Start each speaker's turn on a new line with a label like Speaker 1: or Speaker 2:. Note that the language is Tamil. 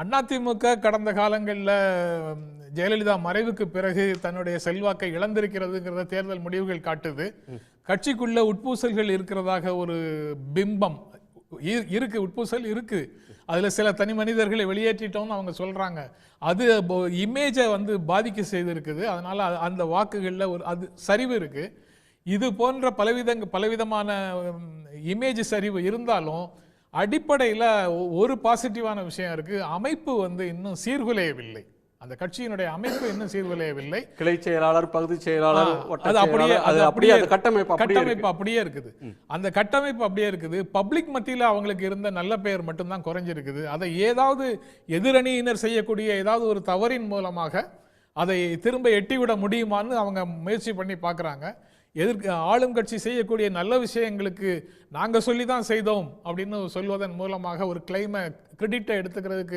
Speaker 1: அதிமுக கடந்த காலங்களில் ஜெயலலிதா மறைவுக்கு பிறகு தன்னுடைய செல்வாக்கை இழந்திருக்கிறதுங்கிறத தேர்தல் முடிவுகள் காட்டுது. கட்சிக்குள்ள உட்பூசல்கள் இருக்கிறதாக ஒரு பிம்பம் இருக்கு, உட்பூசல் இருக்கு. அதுல சில தனி மனிதர்களை வெளியேற்றிட்டோம்னு அவங்க சொல்றாங்க. அது இமேஜை பாதிக்க செய்திருக்குது. அதனால அந்த வாக்குகள்ல அது சரிவு இருக்கு. இது போன்ற பலவிதமான இமேஜ் சரிவு இருந்தாலும் அடிப்படையில் ஒரு பாசிட்டிவான விஷயம் இருக்கு. அமைப்பு இன்னும் சீர்குலையவில்லை. அந்த கட்சியினுடைய அமைப்பு இன்னும் சீர்குலையவில்லை.
Speaker 2: கிளை செயலாளர், பகுதி செயலாளர்,
Speaker 1: கட்டமைப்பு அப்படியே இருக்குது. அந்த கட்டமைப்பு அப்படியே இருக்குது. பப்ளிக் மத்தியில் அவங்களுக்கு இருந்த நல்ல பெயர் மட்டும்தான் குறைஞ்சிருக்குது. அதை ஏதாவது எதிரணியினர் செய்யக்கூடிய ஏதாவது ஒரு தவறின் மூலமாக அதை திரும்ப எட்டிவிட முடியுமான்னு அவங்க முயற்சி பண்ணி பார்க்குறாங்க. ஆளும் கட்சி செய்யக்கூடிய நல்ல விஷயங்களுக்கு நாங்கள் சொல்லி தான் செய்தோம் அப்படின்னு சொல்வதன் மூலமாக ஒரு கிளைமை கிரெடிட்டை எடுத்துக்கிறதுக்கு